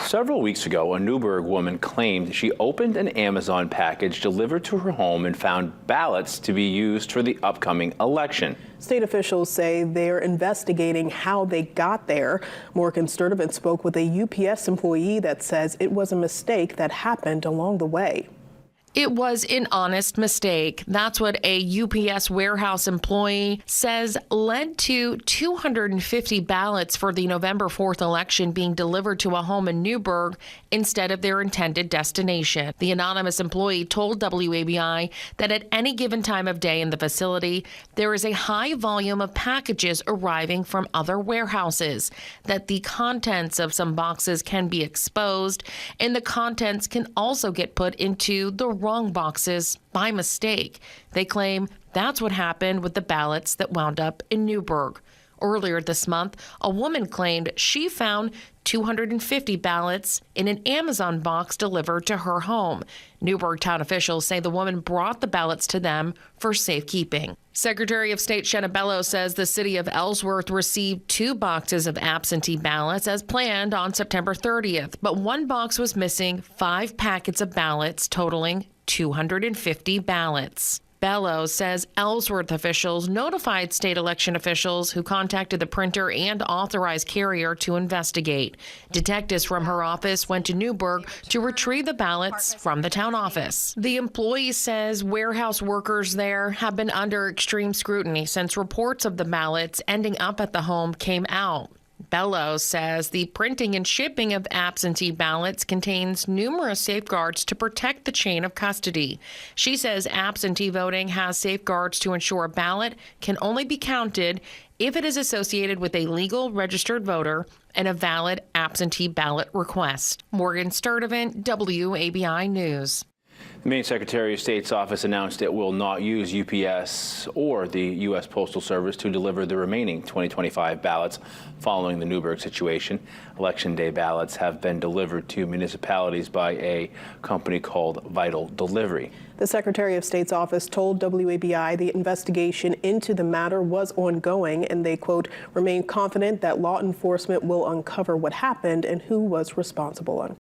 Several weeks ago, a Newburgh woman claimed she opened an Amazon package delivered to her home and found ballots to be used for the upcoming election. State officials say they're investigating how they got there. Morgan Sturdivant spoke with a UPS employee that says it was a mistake that happened along the way. It was an honest mistake. That's what a UPS warehouse employee says led to 250 ballots for the November 4th election being delivered to a home in Newburgh instead of their intended destination. The anonymous employee told WABI that at any given time of day in the facility, there is a high volume of packages arriving from other warehouses, that the contents of some boxes can be exposed, and the contents can also get put into the wrong boxes by mistake. They claim that's what happened with the ballots that wound up in Newburgh. Earlier this month, a woman claimed she found 250 ballots in an Amazon box delivered to her home. Newburgh town officials say the woman brought the ballots to them for safekeeping. Secretary of State Shenna Bello says the city of Ellsworth received 2 boxes of absentee ballots as planned on September 30th, but one box was missing 5 packets of ballots totaling 250 ballots. Bello says Ellsworth officials notified state election officials who contacted the printer and authorized carrier to investigate. Detectives from her office went to Newburgh to retrieve the ballots from the town office. The employee says warehouse workers there have been under extreme scrutiny since reports of the ballots ending up at the home came out. Bello says the printing and shipping of absentee ballots contains numerous safeguards to protect the chain of custody. She says absentee voting has safeguards to ensure a ballot can only be counted if it is associated with a legal registered voter and a valid absentee ballot request. Morgan Sturdivant, WABI News. The Maine Secretary of State's office announced it will not use UPS or the U.S. Postal Service to deliver the remaining 2025 ballots following the Newburgh situation. Election Day ballots have been delivered to municipalities by a company called Vital Delivery. The Secretary of State's office told WABI the investigation into the matter was ongoing, and they, quote, remain confident that law enforcement will uncover what happened and who was responsible.